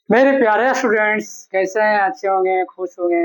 मेरे प्यारे स्टूडेंट्स कैसे हैं? अच्छे होंगे, खुश होंगे।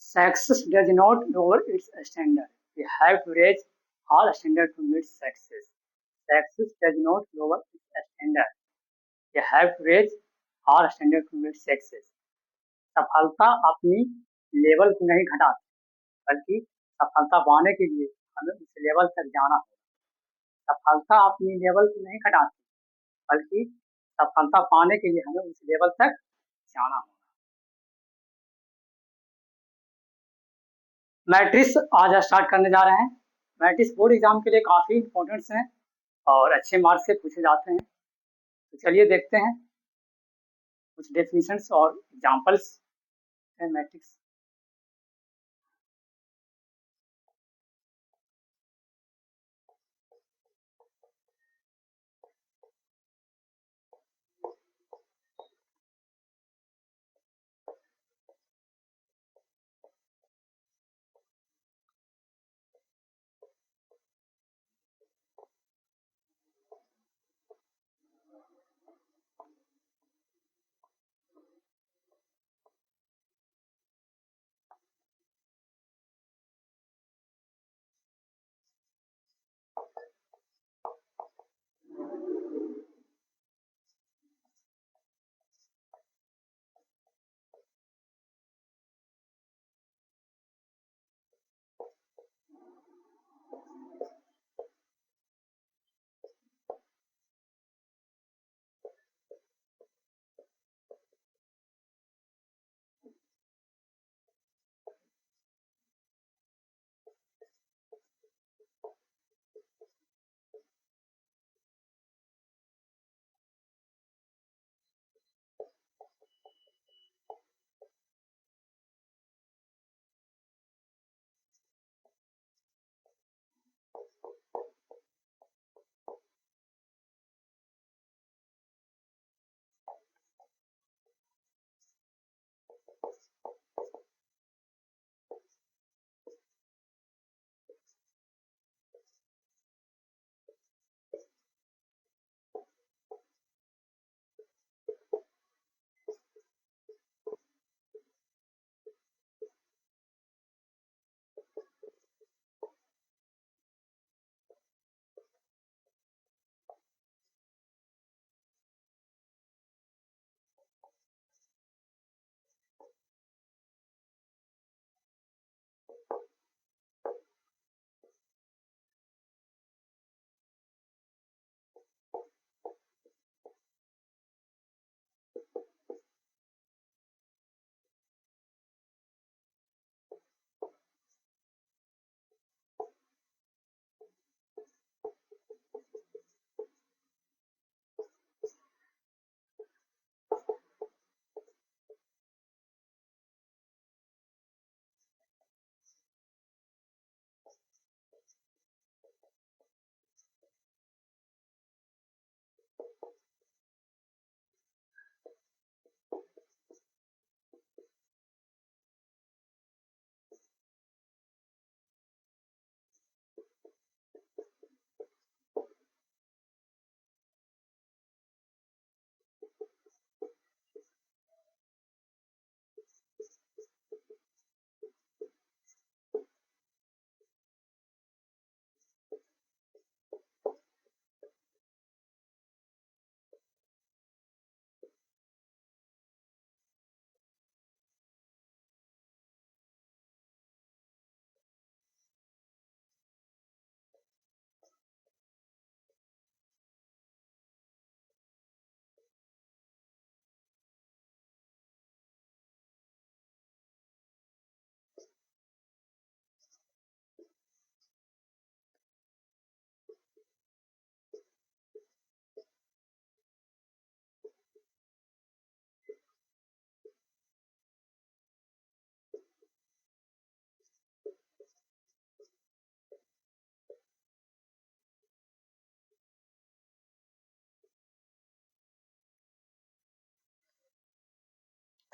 Success does not lower its standard. We have to raise all standard to meet success. Success does not lower its standard. We have to raise all standard to meet success. सफलता अपनी level को नहीं घटाती, बल्कि सफलता पाने के लिए हमें उस लेवल तक जाना होगा। सफलता अपनी लेवल को नहीं घटाती, बल्कि सफलता पाने के लिए हमें उस लेवल तक जाना होगा। मैट्रिक्स आज स्टार्ट करने जा रहे हैं। मैट्रिक्स बोर्ड एग्जाम के लिए काफ़ी इंपॉर्टेंट्स हैं और अच्छे मार्क्स से पूछे जाते हैं। तो चलिए देखते हैं कुछ डेफिनेशंस और एग्जांपल्स हैं मैट्रिक्स।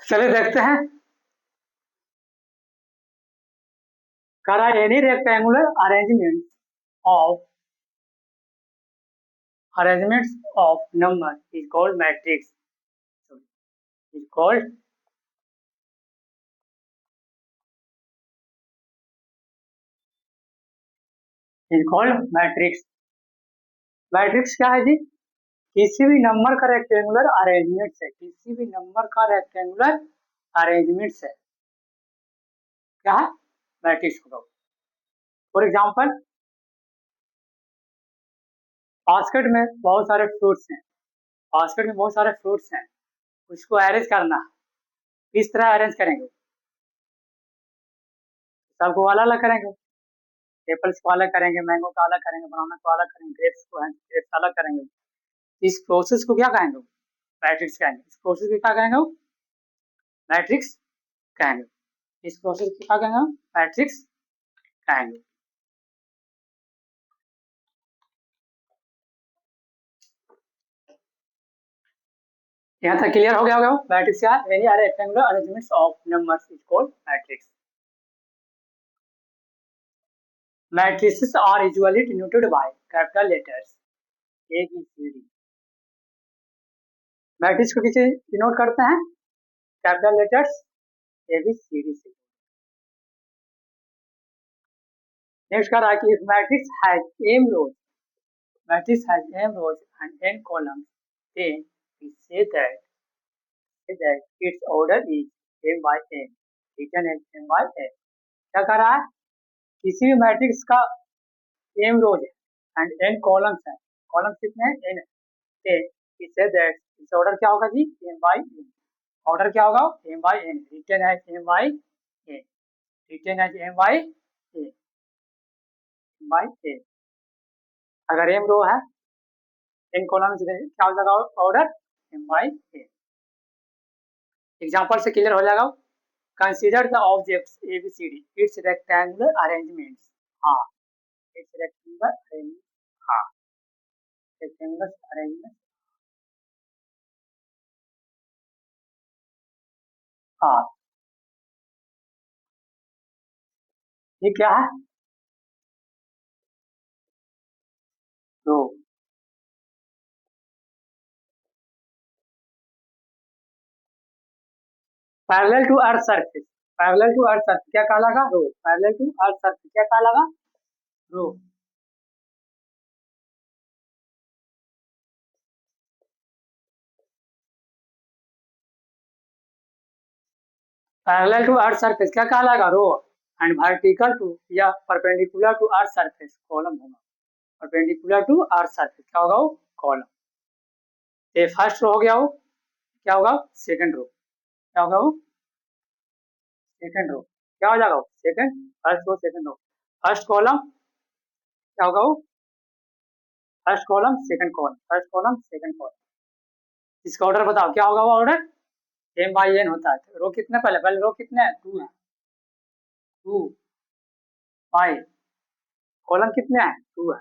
चलिए देखते हैं। करा any rectangular arrangement of arrangements of number is called matrix. So, is called matrix. Matrix क्या है जी? किसी भी नंबर का रेक्टेंगुलर अरेंजमेंट्स है, किसी भी नंबर का रेक्टेंगुलर अरेंजमेंट्स है, क्या है? मैट्रिक्स होगा। फॉर एग्जाम्पल, बास्केट में बहुत सारे फ्रूट्स हैं, बास्केट में बहुत सारे फ्रूट्स हैं, उसको अरेंज करना है, किस तरह अरेंज करेंगे? सबको अलग अलग करेंगे, एप्पल्स को अलग करेंगे, मैंगो को अलग करेंगे, बनाना को अलग करेंगे, ग्रेप्स अलग करेंगे। इस प्रोसेस को क्या कहेंगे? मैट्रिक्स कहेंगे। इस प्रोसेस को क्या कहेंगे? मैट्रिक्स कहेंगे। इस प्रोसेस को क्या कहेंगे? मैट्रिक्स कहेंगे। यहाँ तक क्लियर हो गया होगा? मैट्रिक्स क्या है? Any rectangular arrangements of numbers is called matrix. Matrices are usually denoted by capital letters A, B, C, D. Matrix को किसे डिनोट करते हैं? Capital letters A, B, C, D से। नेक्स्ट कह रहा है कि if matrix has m rows, matrix has m rows and n columns, then we say that its order is m by n, written as m by n। क्या कह रहा है? किसी भी मैट्रिक्स का m रोज है एंड n कॉलम्स है, columns कितने हैं? n है। then we say that its order क्या होगा जी? m by n। ऑर्डर क्या होगा? m by n, written as m by n, written as m by n, by n। अगर m रो है, n कॉलम क्या हो जाएगा order? m by n। Example से क्लियर हो जाएगा। Consider the objects A B C D, it's rectangular arrangements. हाँ, it's rectangular arrangement. हाँ, रेक्टेंगुलर अरेंजमेंट। हाँ, ये क्या है? Row. Parallel to earth surface, parallel to earth surface क्या कहलागा? Row. Parallel to earth surface क्या कहलागा? Row. Parallel to earth surface क्या कहलागा? रो। एंड वर्टिकल टू या perpendicular to earth surface column होगा। परपेंडिकुलर टू अर्थ सरफेस क्या होगा? वो कॉलम। ये फर्स्ट रो हो गया, वो क्या होगा? सेकंड रो क्या होगा? वो सेकंड रो क्या हो जाएगा? वो second, first row second row. First column क्या होगा? वो first column second column, first column second column. इसका ऑर्डर बताओ क्या होगा? वो ऑर्डर एम बाई एन होता है। रो कितने पहले पहले रो कितने हैं? 2 है, 2 बाई, कॉलम कितने हैं? 2 है।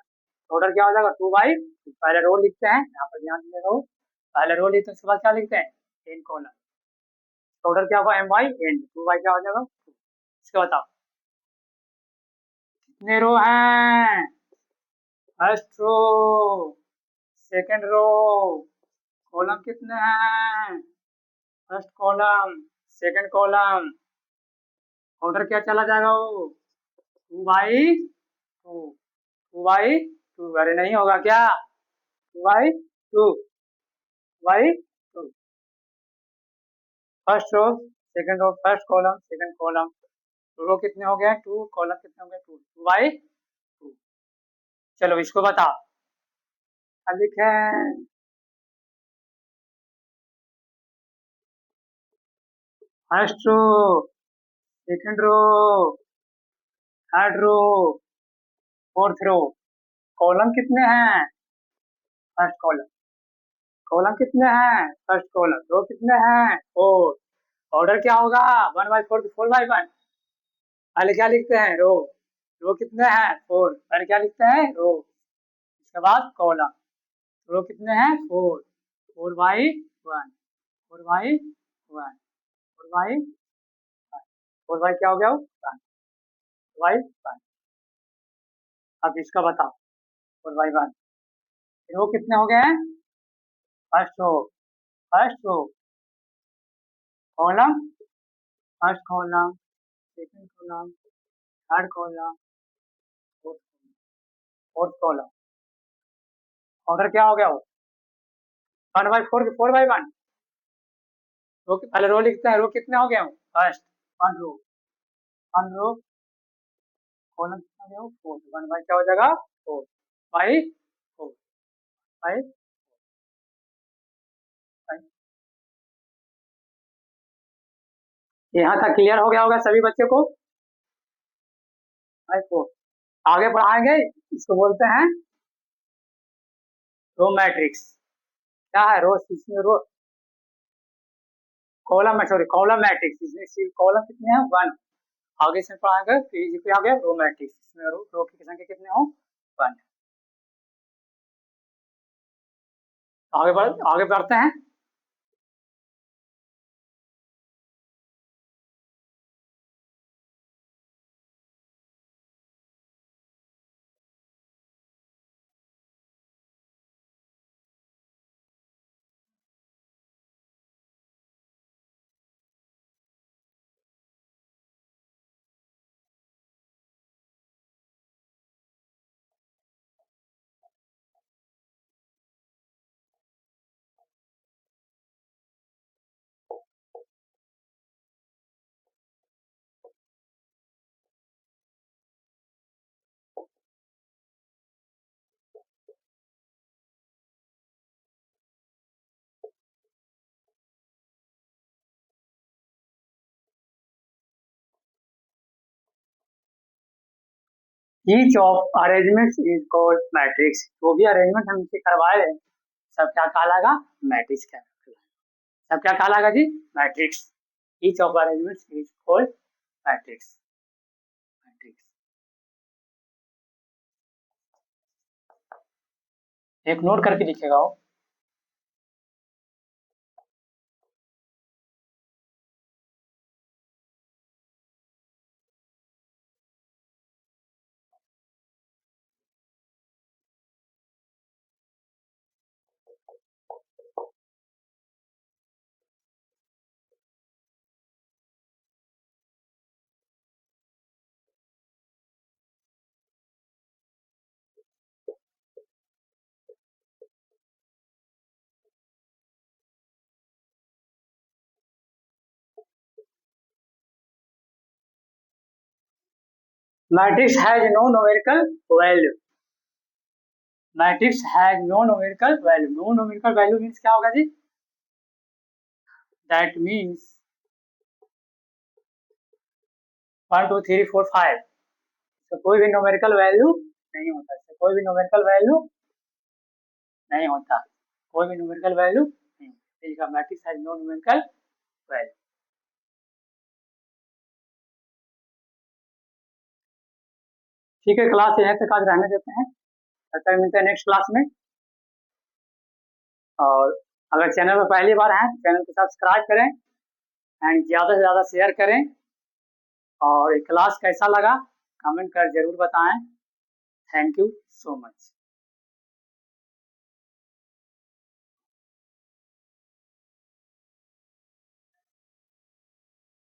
ऑर्डर क्या हो जाएगा? 2 बाई। पहले रो लिखते हैं, यहाँ पर ध्यान दीजिएगा, वो पहले रो लिखते हैं, उसके बाद क्या लिखते हैं? N column. ऑर्डर क्या होगा? M by N. 2 बाई क्या हो जाएगा? 2। इसका बताओ कितने रो हैं? First row, second row, column कितने हैं? First column, second column. Order क्या चला जाएगा? वो 2 बाई 2, 2 बाई 2। अरे नहीं होगा क्या? 2 by 2 by 2। First row second row, first column second column. Row कितने हो गए? 2, कॉलम कितने हो गए? 2, 2 बाई 2। चलो इसको बताओ, अब लिखें first row, second row, third row, fourth row. Column कितने हैं? First column. कॉलम कितने हैं? First column. रो कितने हैं? 4। ऑर्डर क्या होगा? 1 बाई 4, 4 बाई 1। पहले क्या लिखते हैं? रो। रो कितने हैं? 4। पहले क्या लिखते हैं? रो। इसके बाद कॉलम। रो कितने हैं? 4, 4 बाई 1, 4 बाई 1, 4 बाई 1, 4 बाई क्या हो गया? 1 बाई 1। अब इसका बताओ 4 बाई 1। रो कितने हो गए हैं? First row column, first column, second column, third column, fourth column. Order क्या हो गया वो? 1/4 4/1। रो पहले रो लिखते हैं, रो कितने हो गए हो? First one row, one row, column कितना हो गया हो? 4। 1 बाई क्या हो जाएगा? 4/4 बाई 5। यहाँ तक क्लियर हो गया होगा सभी बच्चे को? बाई 4। आगे बढ़ाएंगे, इसको बोलते हैं रो मैट्रिक्स। क्या है रो? इसमें row column, sorry column matrix. इसमें सिर्फ कॉलम कितने हैं? 1। आगे से पढ़ाएंगे फिर पे आ गया रो मैट्रिक्स। इसमें रो की संख्या कितने हो? 1। आगे बढ़ते हैं। Each of arrangement is called matrix. जो भी अरेंजमेंट हम इसे करवाए हैं सब क्या कहलाएगा? मैट्रिक्स कहलाएगा। सब क्या कहलाएगा जी? Matrix. Each of arrangement is called matrix. Matrix एक नोट करके लिखेगा वो। Matrix has no numerical value. Matrix has no numerical value. No numerical value means क्या होगा जी? That means 1 2 3 4 5। तो कोई भी न्यूमेरिकल वैल्यू नहीं होता। इससे कोई भी न्यूमेरिकल वैल्यू नहीं होता। कोई भी न्यूमेरिकल वैल्यू नहीं। इसका matrix has no numerical value. ठीक है, क्लास यहाँ तक आज रहने देते हैं। तब तक मिलते हैं नेक्स्ट क्लास में। और अगर चैनल में पहली बार हैं तो चैनल को सब्सक्राइब करें एंड ज़्यादा से ज़्यादा शेयर करें। और ये क्लास कैसा लगा कमेंट कर जरूर बताएं। Thank you so much.